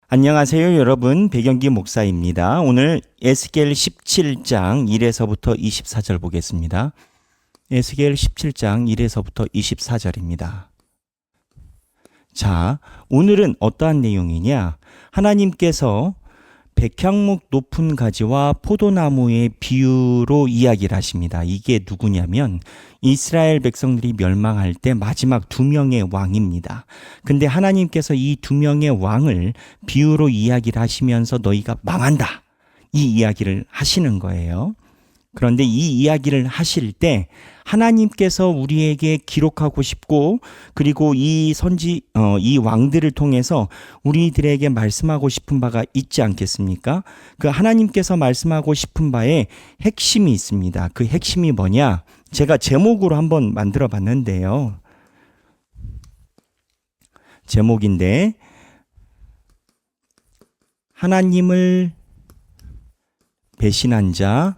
안녕하세요, 여러분. 백영기 목사입니다. 오늘 에스겔 17장 1에서부터 24절 보겠습니다. 에스겔 17장 1에서부터 24절입니다. 자, 오늘은 어떠한 내용이냐? 하나님께서 백향목 높은 가지와 포도나무의 비유로 이야기를 하십니다. 이게 누구냐면 이스라엘 백성들이 멸망할 때 마지막 두 명의 왕입니다. 근데 하나님께서 이 두 명의 왕을 비유로 이야기를 하시면서 너희가 망한다, 이 이야기를 하시는 거예요. 그런데 이 이야기를 하실 때 하나님께서 우리에게 기록하고 싶고, 그리고 이 왕들을 통해서 우리들에게 말씀하고 싶은 바가 있지 않겠습니까? 그 하나님께서 말씀하고 싶은 바에 핵심이 있습니다. 그 핵심이 뭐냐? 제가 제목으로 한번 만들어 봤는데요. 제목인데, 하나님을 배신한 자,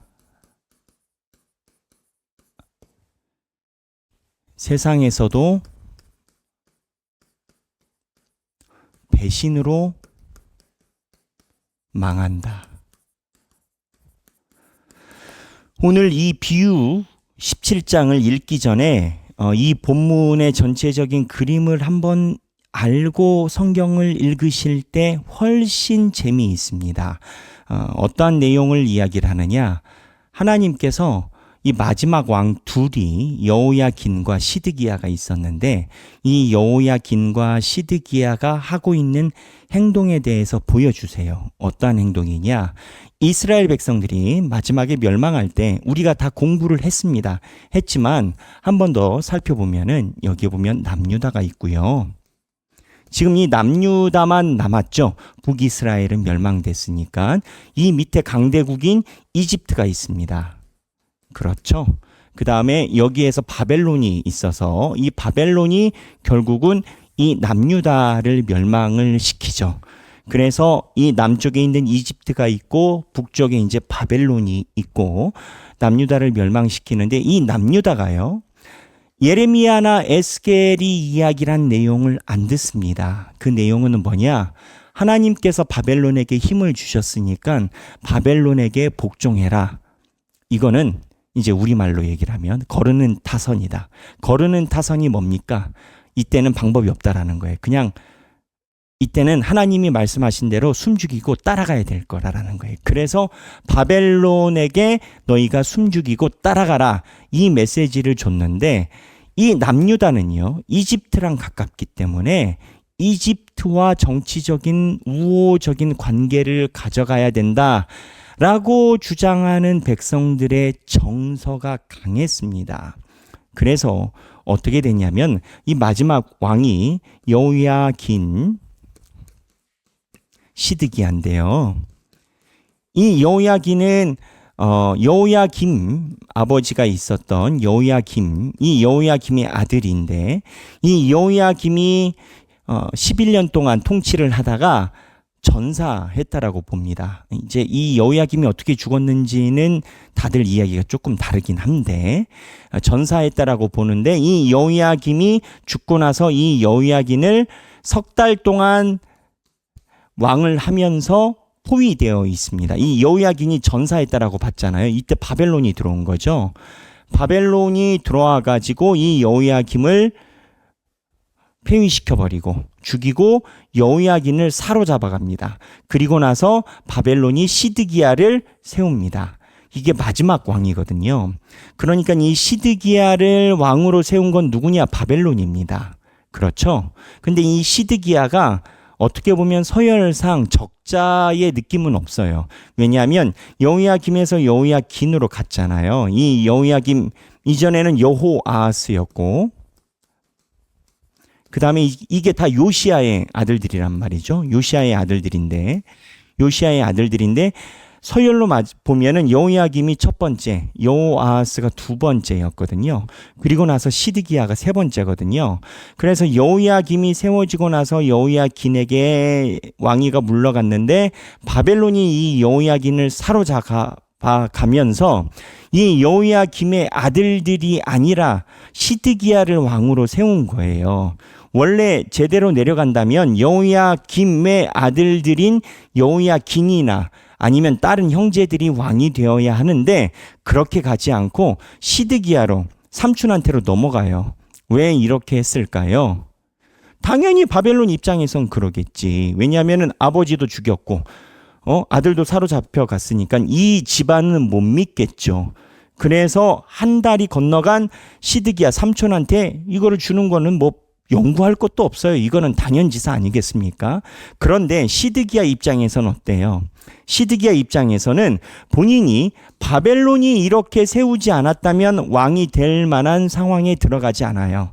세상에서도 배신으로 망한다. 오늘 이 비유 17장을 읽기 전에 이 본문의 전체적인 그림을 한번 알고 성경을 읽으실 때 훨씬 재미있습니다. 어떠한 내용을 이야기를 하느냐? 하나님께서 이 마지막 왕 둘이 여호야긴과 시드기야가 있었는데, 이 여호야긴과 시드기야가 하고 있는 행동에 대해서 보여주세요. 어떠한 행동이냐? 이스라엘 백성들이 마지막에 멸망할 때 우리가 다 공부를 했지만 한 번 더 살펴보면은 여기 보면 남유다가 있고요. 지금 이 남유다만 남았죠. 북이스라엘은 멸망됐으니까. 이 밑에 강대국인 이집트가 있습니다. 그렇죠. 그 다음에 여기에서 바벨론이 있어서 이 바벨론이 결국은 이 남유다를 멸망을 시키죠. 그래서 이 남쪽에 있는 이집트가 있고 북쪽에 이제 바벨론이 있고 남유다를 멸망시키는데, 이 남유다가요, 예레미야나 에스겔이 이야기를 한 내용을 안 듣습니다. 그 내용은 뭐냐? 하나님께서 바벨론에게 힘을 주셨으니까 바벨론에게 복종해라. 이거는 이제 우리말로 얘기를 하면 거르는 타선이다. 거르는 타선이 뭡니까? 이때는 방법이 없다라는 거예요. 그냥 이때는 하나님이 말씀하신 대로 숨죽이고 따라가야 될 거라는 거예요. 그래서 바벨론에게 너희가 숨죽이고 따라가라, 이 메시지를 줬는데, 이 남유다는요, 이집트랑 가깝기 때문에 이집트와 정치적인 우호적인 관계를 가져가야 된다 라고 주장하는 백성들의 정서가 강했습니다. 그래서 어떻게 됐냐면 이 마지막 왕이 여호야긴 시드기야인데요. 이 여호야긴은 여호야김 아버지가 있었던 여호야김, 이 여호야김의 아들인데, 이 여호야김이 11년 동안 통치를 하다가 전사했다라고 봅니다. 이제 이 여호야김이 어떻게 죽었는지는 다들 이야기가 조금 다르긴 한데 전사했다라고 보는데, 이 여호야김이 죽고 나서 이 여호야긴을 석 달 동안 왕을 하면서 포위되어 있습니다. 이 여호야긴이 전사했다라고 봤잖아요. 이때 바벨론이 들어온 거죠. 바벨론이 들어와 가지고 이 여호야김을 폐위시켜버리고 죽이고 여호야긴을 사로잡아 갑니다. 그리고 나서 바벨론이 시드기야를 세웁니다. 이게 마지막 왕이거든요. 그러니까 이 시드기야를 왕으로 세운 건 누구냐? 바벨론입니다. 그렇죠? 근데 이 시드기야가 어떻게 보면 서열상 적자의 느낌은 없어요. 왜냐하면 여호야김에서 여호야긴으로 갔잖아요. 이 여호야김 이전에는 여호아하스였고, 그 다음에 이게 다 요시야의 아들들이란 말이죠. 요시야의 아들들인데 서열로 보면은 여호야김이 첫 번째, 여호아하스가 두 번째였거든요. 그리고 나서 시드기야가 세 번째거든요. 그래서 여호야김이 세워지고 나서 여호야긴에게 왕위가 물러갔는데, 바벨론이 이 여호야긴을 사로잡아 가면서 이 여호야김의 아들들이 아니라 시드기야를 왕으로 세운 거예요. 원래 제대로 내려간다면 여호야김의 아들들인 여호야긴이나 아니면 다른 형제들이 왕이 되어야 하는데 그렇게 가지 않고 시드기야로 삼촌한테로 넘어가요. 왜 이렇게 했을까요? 당연히 바벨론 입장에선 그러겠지. 왜냐하면 아버지도 죽였고 아들도 사로잡혀 갔으니까 이 집안은 못 믿겠죠. 그래서 한 달이 건너간 시드기야 삼촌한테 이거를 주는 거는 뭐 연구할 것도 없어요. 이거는 당연지사 아니겠습니까? 그런데 시드기야 입장에서는 어때요? 시드기야 입장에서는 본인이 바벨론이 이렇게 세우지 않았다면 왕이 될 만한 상황에 들어가지 않아요.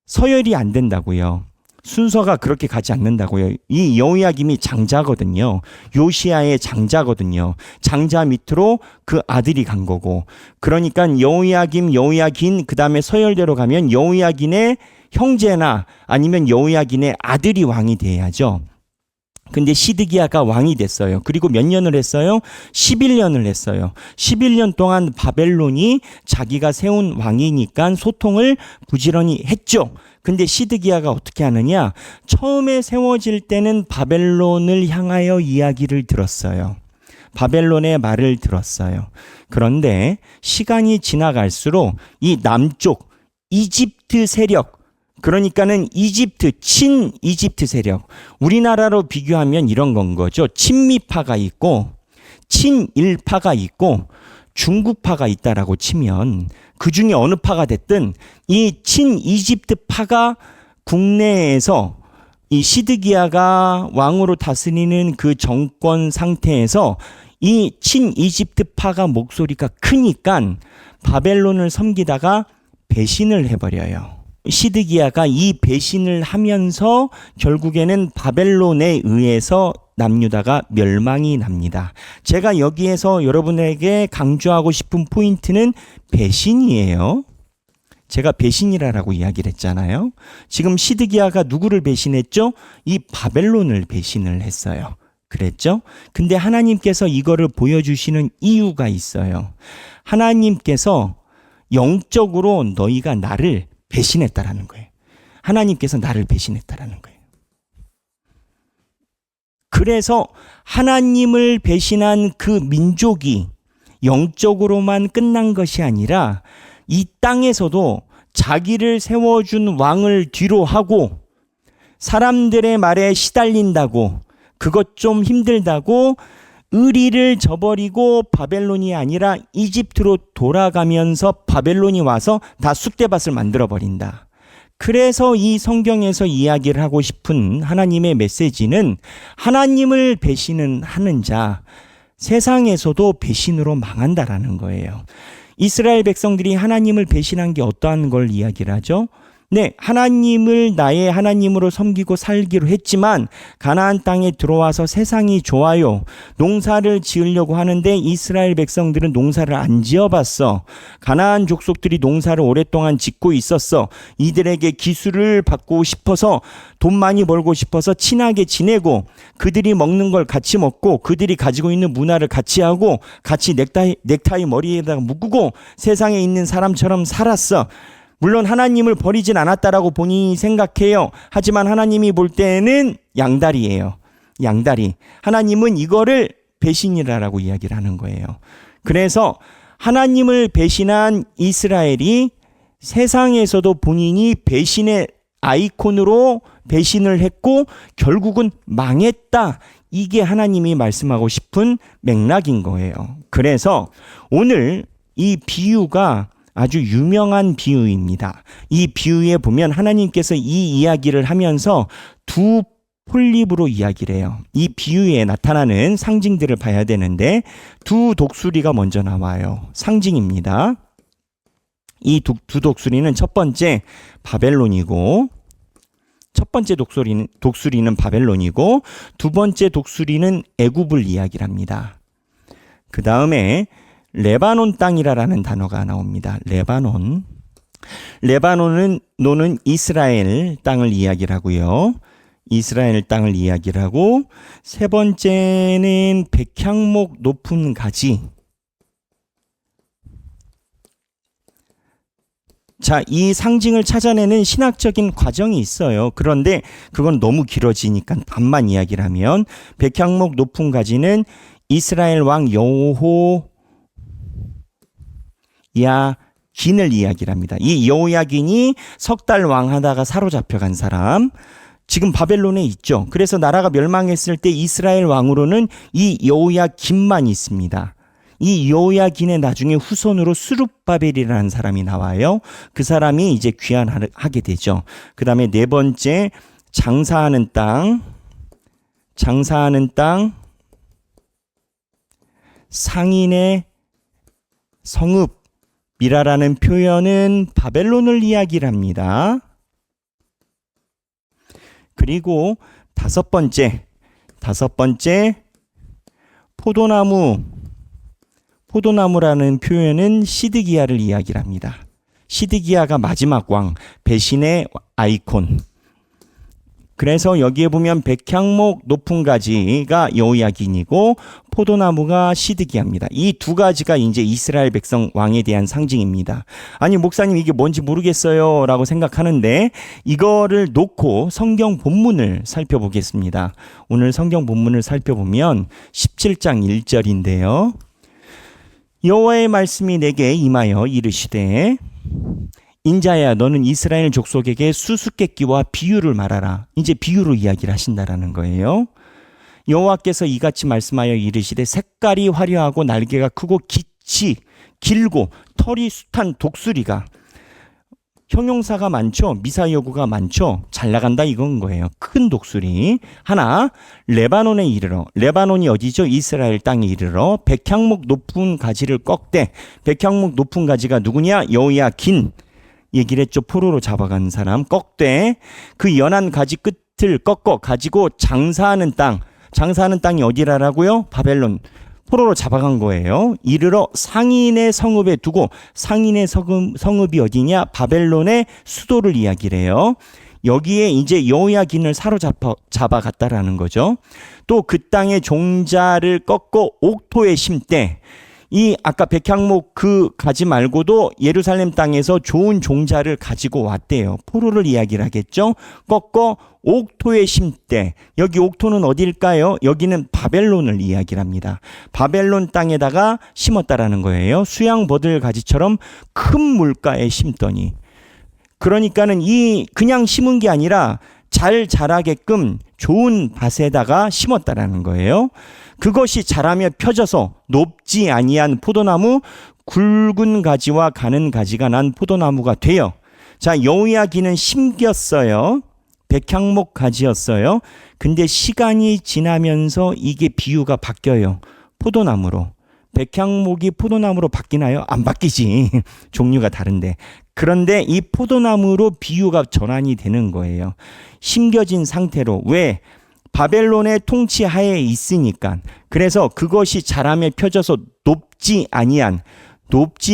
서열이 안 된다고요. 순서가 그렇게 가지 않는다고요. 이 여호야김이 장자거든요. 요시야의 장자거든요. 장자 밑으로 그 아들이 간 거고. 그러니까 여호야김, 여호야긴 그다음에 서열대로 가면 여호야긴의 형제나 아니면 여호야긴의 아들이 왕이 돼야죠. 근데 시드기야가 왕이 됐어요. 그리고 몇 년을 했어요? 11년을 했어요. 11년 동안 바벨론이 자기가 세운 왕이니까 소통을 부지런히 했죠. 근데 시드기야가 어떻게 하느냐? 처음에 세워질 때는 바벨론을 향하여 이야기를 들었어요. 바벨론의 말을 들었어요. 그런데 시간이 지나갈수록 이 남쪽 이집트 세력, 그러니까는 이집트, 친 이집트 세력, 우리나라로 비교하면 이런 건 거죠. 친미파가 있고 친일파가 있고 중국파가 있다라고 치면 그 중에 어느 파가 됐든 이 친 이집트 파가 국내에서 이 시드기야가 왕으로 다스리는 그 정권 상태에서 이 친 이집트 파가 목소리가 크니까 바벨론을 섬기다가 배신을 해버려요. 시드기야가 이 배신을 하면서 결국에는 바벨론에 의해서 남유다가 멸망이 납니다. 제가 여기에서 여러분에게 강조하고 싶은 포인트는 배신이에요. 제가 배신이라고 이야기를 했잖아요. 지금 시드기야가 누구를 배신했죠? 이 바벨론을 배신을 했어요. 그랬죠? 근데 하나님께서 이거를 보여주시는 이유가 있어요. 하나님께서 영적으로 너희가 나를 배신했다라는 거예요. 하나님께서 나를 배신했다라는 거예요. 그래서 하나님을 배신한 그 민족이 영적으로만 끝난 것이 아니라 이 땅에서도 자기를 세워준 왕을 뒤로 하고 사람들의 말에 시달린다고 그것 좀 힘들다고 의리를 저버리고 바벨론이 아니라 이집트로 돌아가면서 바벨론이 와서 다 쑥대밭을 만들어버린다. 그래서 이 성경에서 이야기를 하고 싶은 하나님의 메시지는 하나님을 배신은 하는 자, 세상에서도 배신으로 망한다라는 거예요. 이스라엘 백성들이 하나님을 배신한 게 어떠한 걸 이야기를 하죠? 네, 하나님을 나의 하나님으로 섬기고 살기로 했지만 가나안 땅에 들어와서 세상이 좋아요. 농사를 지으려고 하는데 이스라엘 백성들은 농사를 안 지어봤어. 가나안 족속들이 농사를 오랫동안 짓고 있었어. 이들에게 기술을 받고 싶어서 돈 많이 벌고 싶어서 친하게 지내고 그들이 먹는 걸 같이 먹고 그들이 가지고 있는 문화를 같이 하고 같이 넥타이 머리에다가 묶고 세상에 있는 사람처럼 살았어. 물론 하나님을 버리진 않았다라고 본인이 생각해요. 하지만 하나님이 볼 때는 양다리예요. 양다리. 하나님은 이거를 배신이라고 이야기를 하는 거예요. 그래서 하나님을 배신한 이스라엘이 세상에서도 본인이 배신의 아이콘으로 배신을 했고 결국은 망했다. 이게 하나님이 말씀하고 싶은 맥락인 거예요. 그래서 오늘 이 비유가 아주 유명한 비유입니다. 이 비유에 보면 하나님께서 이 이야기를 하면서 두 폴립으로 이야기를 해요. 이 비유에 나타나는 상징들을 봐야 되는데 두 독수리가 먼저 나와요. 상징입니다. 이 두 독수리는 첫 번째 바벨론이고 첫 번째 독수리는 바벨론이고 두 번째 독수리는 애굽을 이야기를 합니다. 그 다음에 레바논 땅이라는 단어가 나옵니다. 레바논은 이스라엘 땅을 이야기를 하고요. 이스라엘 땅을 이야기를 하고 세 번째는 백향목 높은 가지. 자, 이 상징을 찾아내는 신학적인 과정이 있어요. 그런데 그건 너무 길어지니까 답만 이야기를 하면 백향목 높은 가지는 이스라엘 왕 여호야긴을 이야기를 합니다. 이 여호야긴이 석 달 왕하다가 사로잡혀간 사람, 지금 바벨론에 있죠. 그래서 나라가 멸망했을 때 이스라엘 왕으로는 이 여호야긴만 있습니다. 이 여호야긴의 나중에 후손으로 스룹바벨이라는 사람이 나와요. 그 사람이 이제 귀환하게 되죠. 그 다음에 네 번째, 장사하는 땅, 상인의 성읍이라는 표현은 바벨론을 이야기를 합니다. 그리고 다섯 번째, 포도나무라는 표현은 시드기야를 이야기를 합니다. 시드기야가 마지막 왕, 배신의 아이콘. 그래서 여기에 보면 백향목 높은 가지가 여호야긴이고 포도나무가 시드기야입니다. 이 두 가지가 이제 이스라엘 백성 왕에 대한 상징입니다. 아니 목사님 이게 뭔지 모르겠어요 라고 생각하는데 이거를 놓고 성경 본문을 살펴보겠습니다. 오늘 성경 본문을 살펴보면 17장 1절인데요. 여호와의 말씀이 내게 임하여 이르시되 인자야 너는 이스라엘 족속에게 수수께끼와 비유를 말하라. 이제 비유로 이야기를 하신다라는 거예요. 여호와께서 이같이 말씀하여 이르시되 색깔이 화려하고 날개가 크고 깃이 길고 털이 숱한 독수리가, 형용사가 많죠. 미사여구가 많죠. 잘 나간다 이건 거예요. 큰 독수리 하나 레바논에 이르러, 레바논이 어디죠? 이스라엘 땅에 이르러 백향목 높은 가지를 꺾되, 백향목 높은 가지가 누구냐? 여호야긴 얘기를 했죠. 포로로 잡아간 사람. 꺾되 그 연한 가지 끝을 꺾어 가지고 장사하는 땅이 어디라라고요? 바벨론. 포로로 잡아간 거예요. 이르러 상인의 성읍에 두고, 상인의 성읍이 어디냐? 바벨론의 수도를 이야기를 해요. 여기에 이제 여호야긴을 사로잡아갔다라는 거죠. 또 그 땅의 종자를 꺾고 옥토에 심되, 이 아까 백향목 그 가지 말고도 예루살렘 땅에서 좋은 종자를 가지고 왔대요. 포로를 이야기를 하겠죠. 꺾어 옥토에 심되, 여기 옥토는 어디일까요? 여기는 바벨론을 이야기를 합니다. 바벨론 땅에다가 심었다라는 거예요. 수양버들 가지처럼 큰 물가에 심더니, 그러니까는 이 그냥 심은 게 아니라 잘 자라게끔 좋은 밭에다가 심었다라는 거예요. 그것이 자라며 펴져서 높지 아니한 포도나무, 굵은 가지와 가는 가지가 난 포도나무가 되어. 자, 여호야긴은 심겼어요. 백향목 가지였어요. 근데 시간이 지나면서 이게 비유가 바뀌어요. 포도나무로. 백향목이 포도나무로 바뀌나요? 안 바뀌지. 종류가 다른데. 그런데 이 포도나무로 비유가 전환이 되는 거예요. 심겨진 상태로. 왜? 바벨론의 통치 하에 있으니까. 그래서 그것이 자라며 펴져서 높지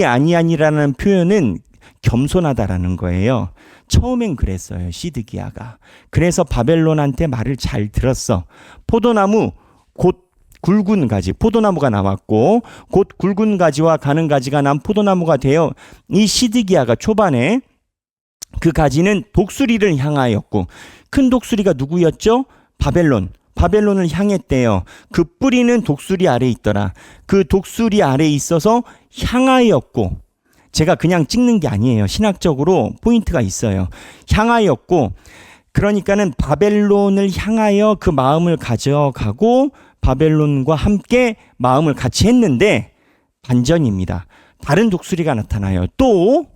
아니한이라는 표현은 겸손하다라는 거예요. 처음엔 그랬어요. 시드기야가. 그래서 바벨론한테 말을 잘 들었어. 포도나무 곧 굵은 가지, 포도나무가 나왔고 곧 굵은 가지와 가는 가지가 난 포도나무가 되어, 이 시드기야가 초반에 그 가지는 독수리를 향하였고, 큰 독수리가 누구였죠? 바벨론을 향했대요. 그 뿌리는 독수리 아래에 있더라. 그 독수리 아래에 있어서 향하였고, 제가 그냥 찍는 게 아니에요. 신학적으로 포인트가 있어요. 향하였고, 그러니까는 바벨론을 향하여 그 마음을 가져가고 바벨론과 함께 마음을 같이 했는데 반전입니다. 다른 독수리가 나타나요. 또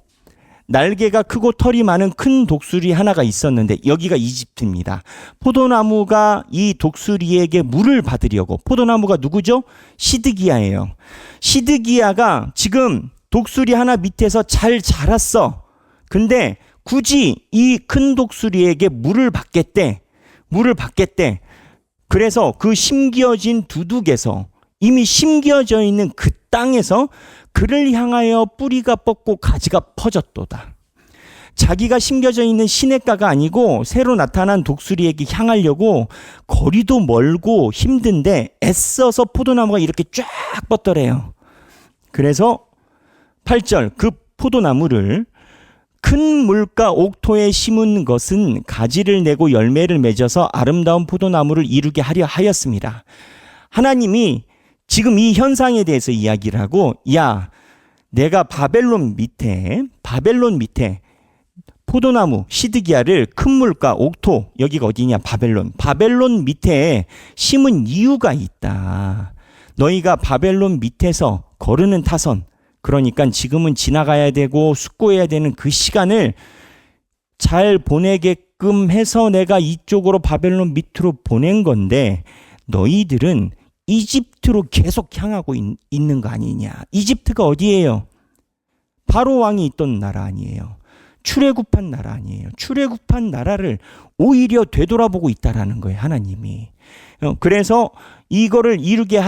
날개가 크고 털이 많은 큰 독수리 하나가 있었는데 여기가 이집트입니다. 포도나무가 이 독수리에게 물을 받으려고, 포도나무가 누구죠? 시드기야예요. 시드기야가 지금 독수리 하나 밑에서 잘 자랐어. 근데 굳이 이 큰 독수리에게 물을 받겠대. 그래서 그 심겨진 두둑에서, 이미 심겨져 있는 그 땅에서 그를 향하여 뿌리가 뻗고 가지가 퍼졌도다. 자기가 심겨져 있는 시냇가가 아니고 새로 나타난 독수리에게 향하려고 거리도 멀고 힘든데 애써서 포도나무가 이렇게 쫙 뻗더래요. 그래서 8절, 그 포도나무를 큰 물가 옥토에 심은 것은 가지를 내고 열매를 맺어서 아름다운 포도나무를 이루게 하려 하였습니다. 하나님이 지금 이 현상에 대해서 이야기를 하고, 야, 내가 바벨론 밑에 포도나무 시드기야를 큰 물가 옥토, 여기가 어디냐? 바벨론 밑에 심은 이유가 있다. 너희가 바벨론 밑에서 거르는 타선, 그러니까 지금은 지나가야 되고 숙고해야 되는 그 시간을 잘 보내게끔 해서 내가 이쪽으로 바벨론 밑으로 보낸 건데, 너희들은 이집트로 계속 향하고 있는 거 아니냐. 이집트가 어디예요? 바로 왕이 있던 나라 아니에요. 출애굽한 나라 아니에요. 출애굽한 나라를 오히려 되돌아보고 있다라는 거예요, 하나님이. 그래서 이거를 이루게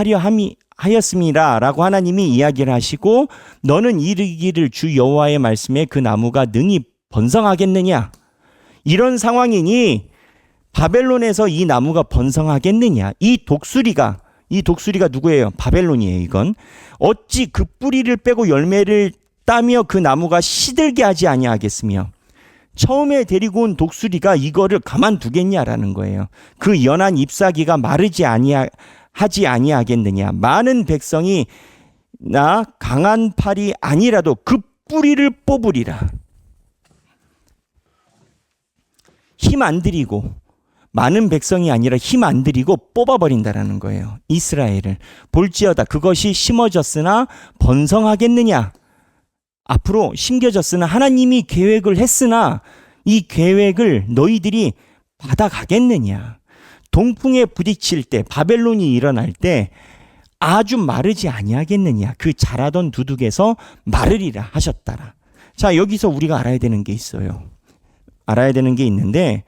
하였습니다 라고 하나님이 이야기를 하시고, 너는 이르기를 주 여호와의 말씀에 그 나무가 능히 번성하겠느냐. 이런 상황이니 바벨론에서 이 나무가 번성하겠느냐. 이 독수리가 누구예요? 바벨론이에요. 이건 어찌 그 뿌리를 빼고 열매를 따며 그 나무가 시들게 하지 아니하겠으며. 처음에 데리고 온 독수리가 이거를 가만두겠냐라는 거예요. 그 연한 잎사귀가 마르지 하지 아니하겠느냐. 많은 백성이 나 강한 팔이 아니라도 그 뿌리를 뽑으리라. 힘 안 들이고, 많은 백성이 아니라 힘 안 들이고 뽑아버린다라는 거예요. 이스라엘을. 볼지어다 그것이 심어졌으나 번성하겠느냐. 앞으로 심겨졌으나, 하나님이 계획을 했으나 이 계획을 너희들이 받아가겠느냐. 동풍에 부딪힐 때, 바벨론이 일어날 때 아주 마르지 아니하겠느냐. 그 자라던 두둑에서 마르리라 하셨다라. 자, 여기서 우리가 알아야 되는 게 있어요. 알아야 되는 게 있는데,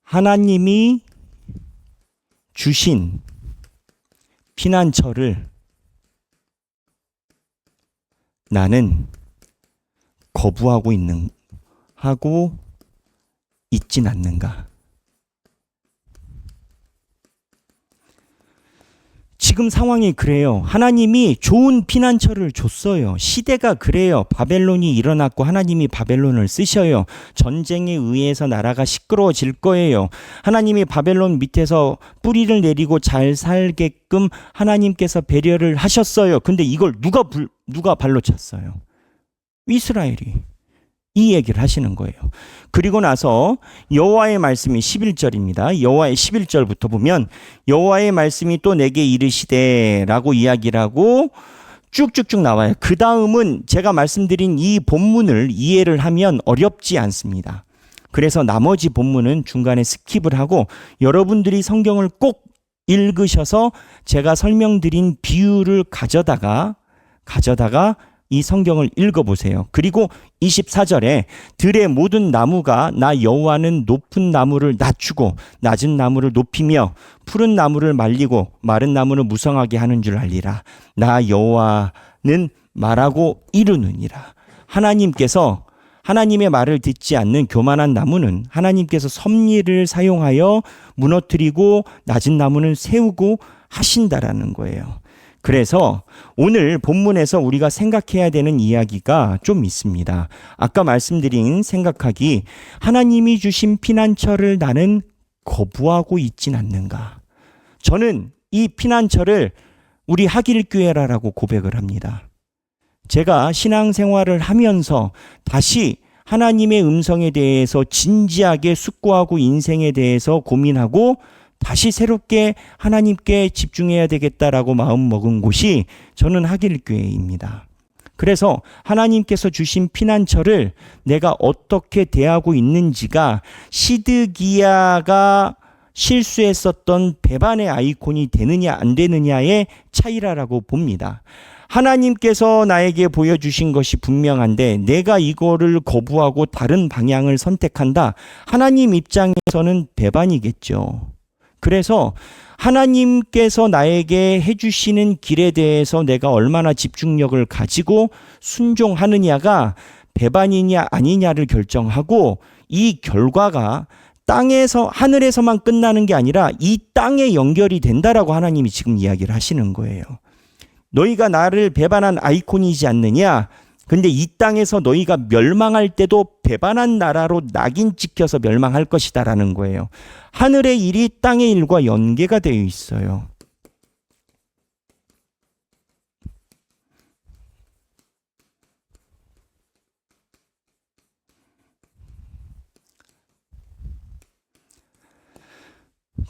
하나님이 주신 피난처를 나는 거부하고 있진 않는가? 지금 상황이 그래요. 하나님이 좋은 피난처를 줬어요. 시대가 그래요. 바벨론이 일어났고 하나님이 바벨론을 쓰셔요. 전쟁에 의해서 나라가 시끄러워질 거예요. 하나님이 바벨론 밑에서 뿌리를 내리고 잘 살게끔 하나님께서 배려를 하셨어요. 근데 이걸 누가 발로 찼어요? 이스라엘이. 이 얘기를 하시는 거예요. 그리고 나서 여호와의 말씀이 11절입니다. 여호와의 11절부터 보면, 여호와의 말씀이 또 내게 이르시되 라고 이야기를 하고 쭉쭉쭉 나와요. 그 다음은 제가 말씀드린 이 본문을 이해를 하면 어렵지 않습니다. 그래서 나머지 본문은 중간에 스킵을 하고 여러분들이 성경을 꼭 읽으셔서 제가 설명드린 비유를 가져다가 이 성경을 읽어보세요. 그리고 24절에 들의 모든 나무가 나 여호와는 높은 나무를 낮추고 낮은 나무를 높이며 푸른 나무를 말리고 마른 나무를 무성하게 하는 줄 알리라. 나 여호와는 말하고 이루느니라. 하나님께서 하나님의 말을 듣지 않는 교만한 나무는 하나님께서 섭리를 사용하여 무너뜨리고 낮은 나무는 세우고 하신다라는 거예요. 그래서 오늘 본문에서 우리가 생각해야 되는 이야기가 좀 있습니다. 아까 말씀드린 생각하기, 하나님이 주신 피난처를 나는 거부하고 있진 않는가. 저는 이 피난처를 우리 하길교회라고 고백을 합니다. 제가 신앙생활을 하면서 다시 하나님의 음성에 대해서 진지하게 숙고하고 인생에 대해서 고민하고 다시 새롭게 하나님께 집중해야 되겠다라고 마음 먹은 곳이 저는 하길교회입니다. 그래서 하나님께서 주신 피난처를 내가 어떻게 대하고 있는지가 시드기야가 실수했었던 배반의 아이콘이 되느냐 안 되느냐의 차이라고 봅니다. 하나님께서 나에게 보여주신 것이 분명한데 내가 이거를 거부하고 다른 방향을 선택한다. 하나님 입장에서는 배반이겠죠. 그래서 하나님께서 나에게 해주시는 길에 대해서 내가 얼마나 집중력을 가지고 순종하느냐가 배반이냐 아니냐를 결정하고 이 결과가 땅에서, 하늘에서만 끝나는 게 아니라 이 땅에 연결이 된다라고 하나님이 지금 이야기를 하시는 거예요. 너희가 나를 배반한 아이콘이지 않느냐? 근데 이 땅에서 너희가 멸망할 때도 배반한 나라로 낙인 찍혀서 멸망할 것이다라는 거예요. 하늘의 일이 땅의 일과 연계가 되어 있어요.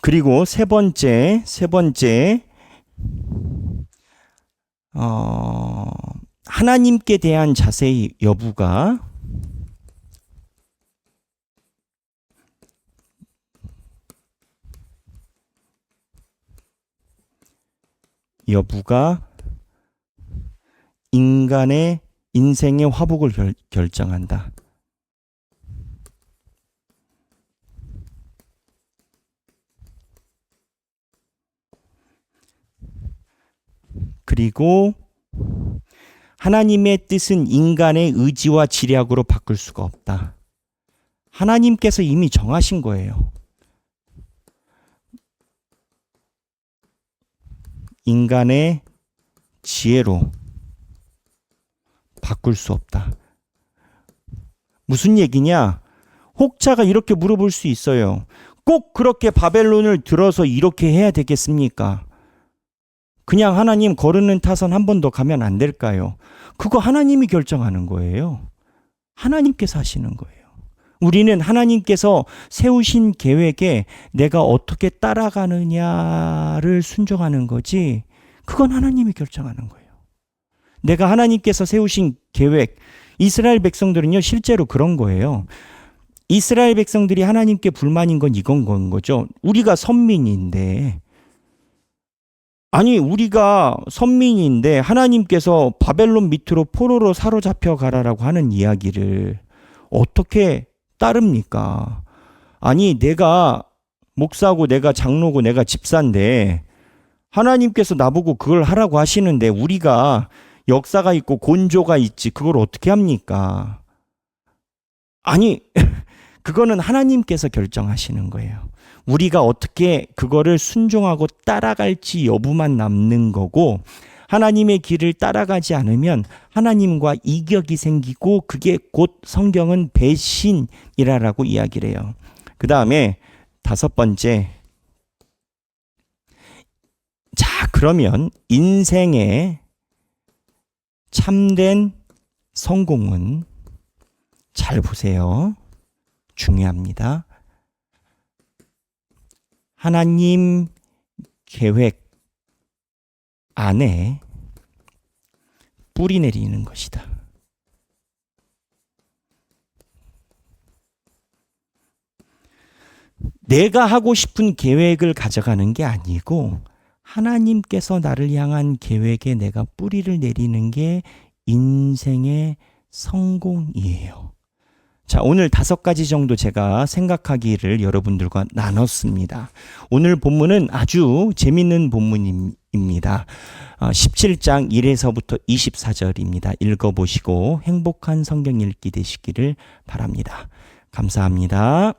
그리고 세 번째, 하나님께 대한 자세의 여부가 인간의 인생의 화복을 결정한다. 그리고 하나님의 뜻은 인간의 의지와 지략으로 바꿀 수가 없다. 하나님께서 이미 정하신 거예요. 인간의 지혜로 바꿀 수 없다. 무슨 얘기냐? 혹자가 이렇게 물어볼 수 있어요. 꼭 그렇게 바벨론을 들어서 이렇게 해야 되겠습니까? 그냥 하나님 거르는 타선 한 번 더 가면 안 될까요? 그거 하나님이 결정하는 거예요. 하나님께서 하시는 거예요. 우리는 하나님께서 세우신 계획에 내가 어떻게 따라가느냐를 순종하는 거지, 그건 하나님이 결정하는 거예요. 내가 하나님께서 세우신 계획, 이스라엘 백성들은요, 실제로 그런 거예요. 이스라엘 백성들이 하나님께 불만인 건 이건 거죠. 우리가 선민인데, 아니 우리가 선민인데 하나님께서 바벨론 밑으로 포로로 사로잡혀 가라라고 하는 이야기를 어떻게 따릅니까? 아니 내가 목사고 내가 장로고 내가 집사인데 하나님께서 나보고 그걸 하라고 하시는데 우리가 역사가 있고 곤조가 있지 그걸 어떻게 합니까? 아니 그거는 하나님께서 결정하시는 거예요. 우리가 어떻게 그거를 순종하고 따라갈지 여부만 남는 거고, 하나님의 길을 따라가지 않으면 하나님과 이격이 생기고 그게 곧 성경은 배신이라고 이야기를 해요. 그 다음에 다섯 번째, 자 그러면 인생의 참된 성공은, 잘 보세요. 중요합니다. 하나님 계획 안에 뿌리 내리는 것이다. 내가 하고 싶은 계획을 가져가는 게 아니고 하나님께서 나를 향한 계획에 내가 뿌리를 내리는 게 인생의 성공이에요. 자, 오늘 5가지 정도 제가 생각하기를 여러분들과 나눴습니다. 오늘 본문은 아주 재밌는 본문입니다. 17장 1에서부터 24절입니다. 읽어보시고 행복한 성경 읽기 되시기를 바랍니다. 감사합니다.